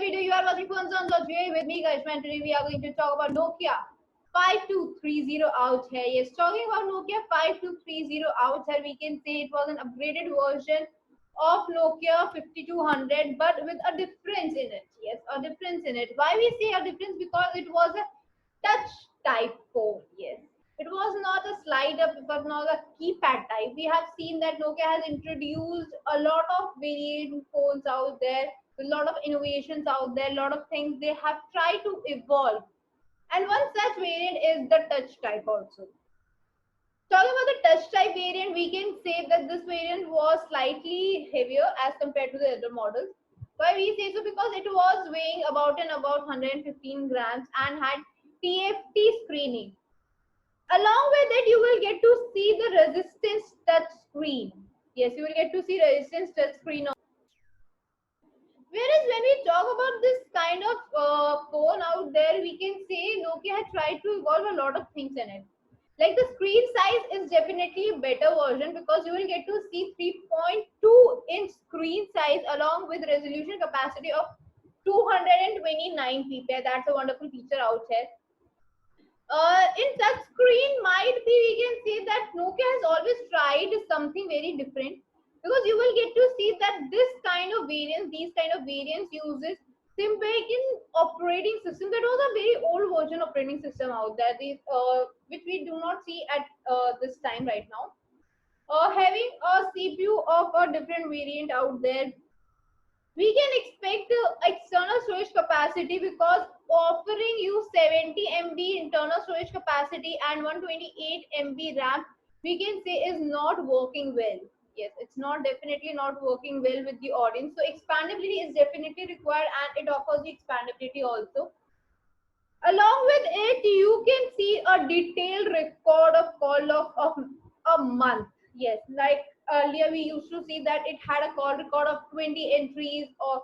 video. You are watching Phones On with me, guys. And today we are going to talk about Nokia 5230 out here. Yes, talking about Nokia 5230 out here, we can say it was an upgraded version of Nokia 5200, but with a difference in it. Yes, a difference in it. Why we say a difference? Because it was a touch type phone. Yes, it was not a slide up, but not a keypad type. We have seen that Nokia has introduced a lot of variant phones out there, a lot of innovations out there, a lot of things they have tried to evolve. And one such variant is the touch type also. Talking about the touch type variant, we can say that this variant was slightly heavier as compared to the other models. Why we say so? Because it was weighing about 115 grams and had TFT screening. Along with it, you will get to see the resistance touch screen. Yes, you will get to see resistance touch screen. Whereas when we talk about this kind of phone out there, we can say Nokia had tried to evolve a lot of things in it. Like the screen size is definitely a better version because you will get to see 3.2-inch screen size along with resolution capacity of 229 ppi. That's a wonderful feature out here. In touch screen might be we can say that Nokia has always tried something very different because you will get to see that this kind of variants, these kind of variants uses Symbian operating system. That was a very old version operating system out there, which we do not see at this time right now. Having a CPU of a different variant out there, we can expect external storage capacity because offering you 70 MB internal storage capacity and 128 MB RAM, we can say is not working well. Yes, it's not definitely not working well with the audience. So expandability is definitely required and it offers the expandability also. Along with it, you can see a detailed record of call of a month. Yes, like earlier we used to see that it had a call record of 20 entries or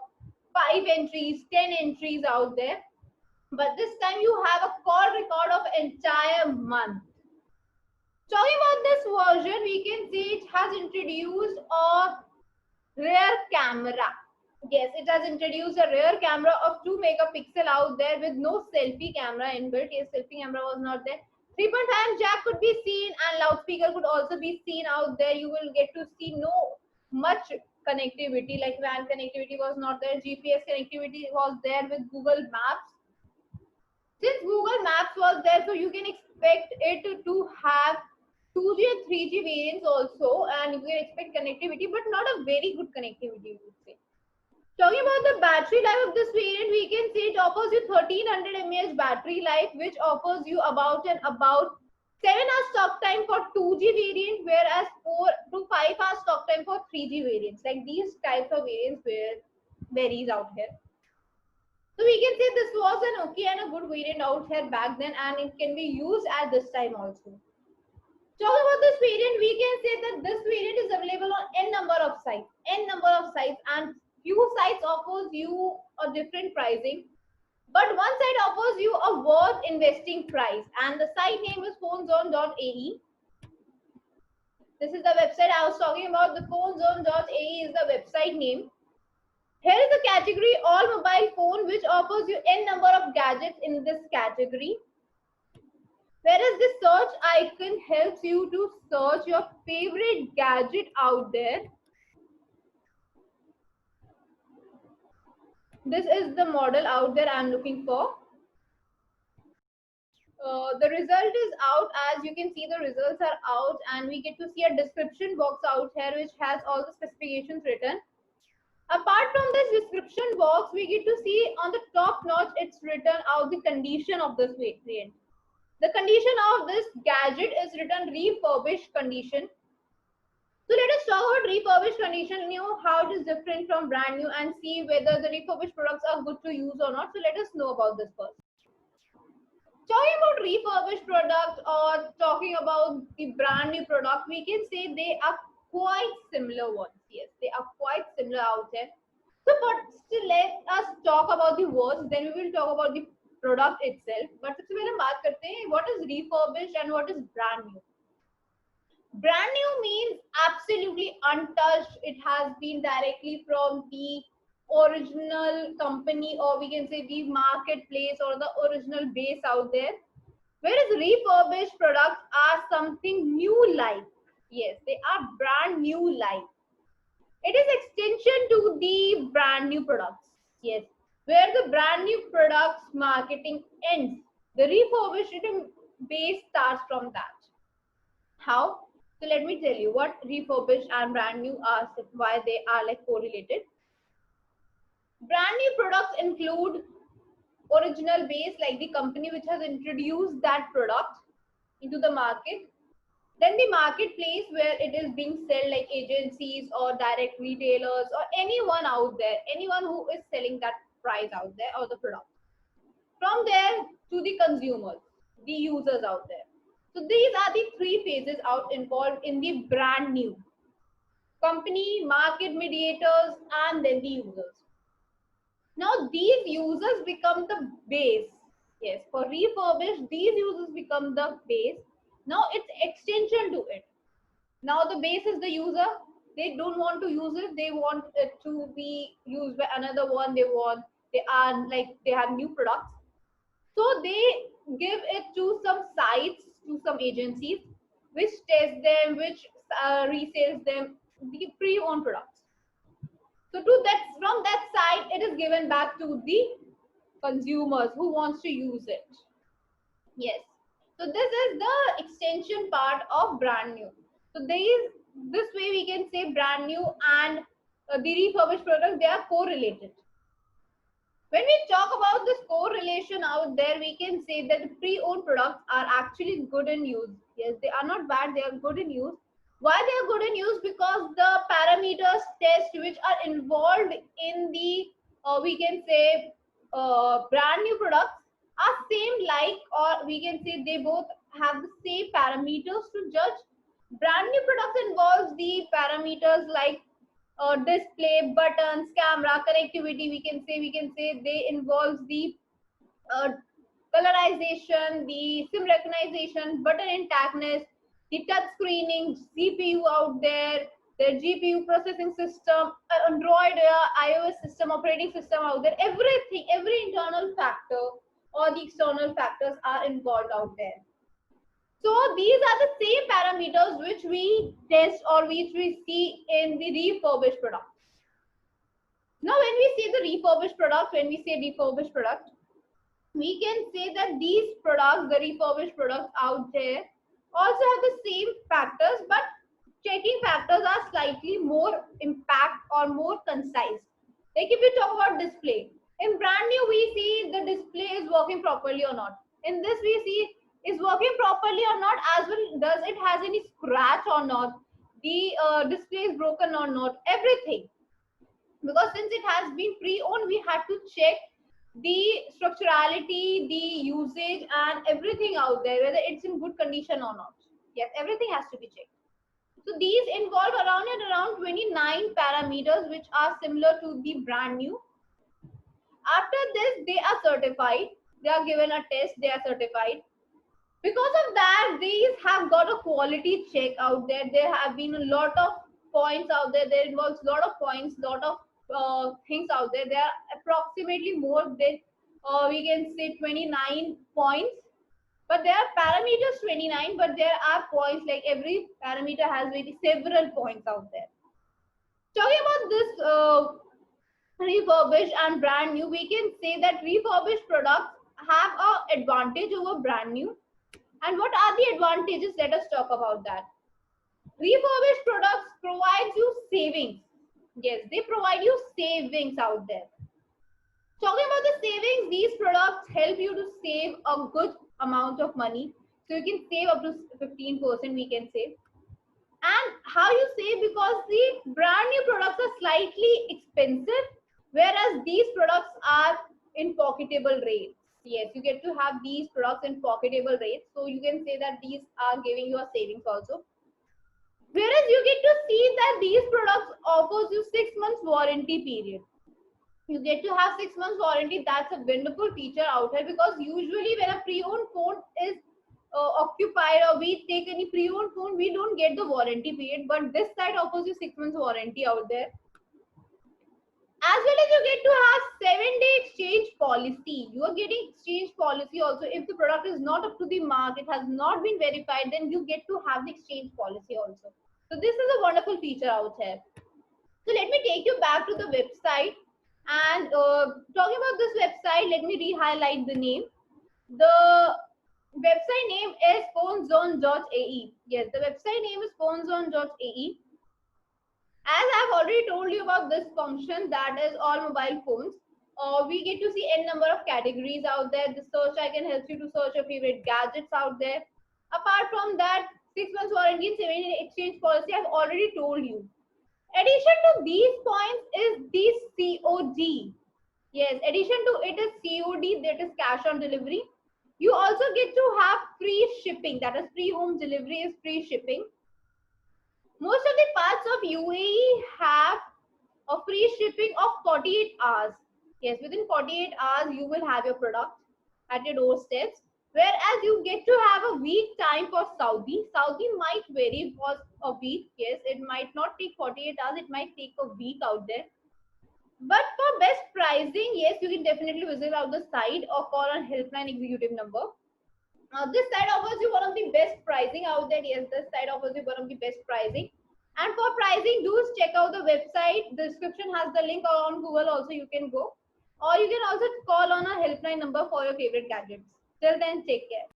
5 entries, 10 entries out there. But this time you have a call record of entire month. Talking about this version, we can see it has introduced a rear camera. Yes, it has introduced a rear camera of 2 megapixel out there with no selfie camera inbuilt. Yes, selfie camera was not there. 3.5 jack could be seen and loudspeaker could also be seen out there. You will get to see no much connectivity like WAN connectivity was not there. GPS connectivity was there with Google Maps. Since Google Maps was there, so you can expect it to have 2G and 3G variants also, and you can expect connectivity, but not a very good connectivity, we would say. Talking about the battery life of this variant, we can say it offers you 1300 mAh battery life, which offers you about 7 hours talk time for 2G variant, whereas 4 to 5 hours talk time for 3G variants. Like these types of variants varies out here. So we can say this was an okay and a good variant out here back then, and it can be used at this time also. Talking about this variant, we can say that this variant is available on n number of sites, and few sites offers you a different pricing, but one site offers you a worth investing price, and the site name is phoneZone.ae. This is the website I was talking about. The phoneZone.ae is the website name. Here is the category all mobile phone, which offers you n number of gadgets in this category. Whereas this search icon helps you to search your favorite gadget out there. This is the model out there I'm looking for. The result is out. As you can see, the results are out, and we get to see a description box out here which has all the specifications written. Apart from this description box, we get to see on the top notch it's written out the condition of this variant. The condition of this gadget is written refurbished condition. So let us talk about refurbished condition, how it is different from brand new, and see whether the refurbished products are good to use or not. So let us know about this first. Talking about refurbished product or talking about the brand new product, we can say they are quite similar ones. Yes, they are quite similar out there. So first let us talk about the words, then we will talk about the product itself. But सबसे पहले हम बात करते हैं what is refurbished and what is brand new. Brand new means absolutely untouched. It has been directly from the original company, or we can say the marketplace or the original base out there. Whereas refurbished products are something new like. Yes, they are brand new like. It is extension to the brand new products. Yes, where the brand new products marketing ends, the refurbished base starts from that. How? So let me tell you what refurbished and brand new are, why they are like correlated. Brand new products include original base, like the company which has introduced that product into the market. Then the marketplace, where it is being sold, like agencies or direct retailers or anyone out there, anyone who is selling that price out there or the product. From there to the consumers, the users out there. So these are the three phases out involved in the brand new: company, market mediators, and then the users. Now these users become the base. Yes, for refurbished, these users become the base. Now it's extension to it. Now the base is the user. They don't want to use it. They want it to be used by another one. They are like, they have new products. So they give it to some sites, to some agencies, which test them, which resells them, the pre-owned products. So to that, from that side, it is given back to the consumers who wants to use it. Yes. So this is the extension part of brand new. So this way we can say brand new and the refurbished product, they are correlated. When we talk about this correlation out there, we can say that the pre-owned products are actually good in use. Yes, they are not bad, they are good in use. Why they are good in use? Because the parameters test which are involved in the, we can say, brand new products are same like, or we can say they both have the same parameters to judge. Brand new products involves the parameters like display, buttons, camera, connectivity. We can say they involves the uh, colorization, the sim recognition, button intactness, the touch screening, CPU out there, their GPU processing system, Android, iOS system, operating system out there. Everything, every internal factor or the external factors are involved out there. So these are the same parameters which we test or which we see in the refurbished product. Now, when we say the refurbished product, when we say refurbished product, we can say that these products, the refurbished products out there, also have the same factors, but checking factors are slightly more impact or more concise. Like if we talk about display, in brand new we see the display is working properly or not. In this we see is working properly or not, as well does it has any scratch or not, the display is broken or not, everything. Because since it has been pre-owned, we had to check the structurality, the usage, and everything out there, whether it's in good condition or not. Yes, everything has to be checked. So these involve around 29 parameters which are similar to the brand new. After this, they are certified. They are given a test, they are certified. Because of that, these have got a quality check out there. There have been a lot of points out there. There involves a lot of points, lot of things out there. There are approximately more than we can say 29 points. But there are parameters 29, but there are points, like every parameter has very several points out there. Talking about this refurbished and brand new, we can say that refurbished products have an advantage over brand new. And what are the advantages? Let us talk about that. Refurbished products provides you savings. Yes, they provide you savings out there. Talking about the savings, these products help you to save a good amount of money. So you can save up to 15%, we can say. And how you save? Because the brand new products are slightly expensive, whereas these products are in pocketable rates. Yes, you get to have these products in pocketable rates. So you can say that these are giving you a savings also. Whereas you get to see that these products offers you 6 months warranty period. You get to have 6 months warranty. That's a wonderful feature out here, because usually when a pre-owned phone is occupied or we take any pre-owned phone, we don't get the warranty period, but this side offers you 6 months warranty out there. As well as you to have 7-day exchange policy. You are getting exchange policy also. If the product is not up to the mark, it has not been verified, then you get to have the exchange policy also. So this is a wonderful feature out here. So let me take you back to the website, and talking about this website, let me re-highlight the name. The website name is phonezone.ae. Yes, the website name is phonezone.ae. As I've already told you about this function, that is all mobile phones. We get to see n number of categories out there. The search icon helps you to search your favorite gadgets out there. Apart from that, 6 months warranty and 7 exchange policy, I've already told you. Addition to these points is the COD. Yes, addition to it is COD, that is cash on delivery. You also get to have free shipping, that is free home delivery is free shipping. Most of the parts of UAE have a free shipping of 48 hours. Yes, within 48 hours, you will have your product at your doorsteps. Whereas you get to have a week time for Saudi. Saudi might vary for a week. Yes, it might not take 48 hours. It might take a week out there. But for best pricing, yes, you can definitely visit out the site or call on helpline executive number. This site offers you one of the best pricing out there. Yes, this site offers you one of the best pricing. And for pricing, do check out the website. The description has the link, or on Google also you can go. Or you can also call on a helpline number for your favorite gadgets. Till then, take care.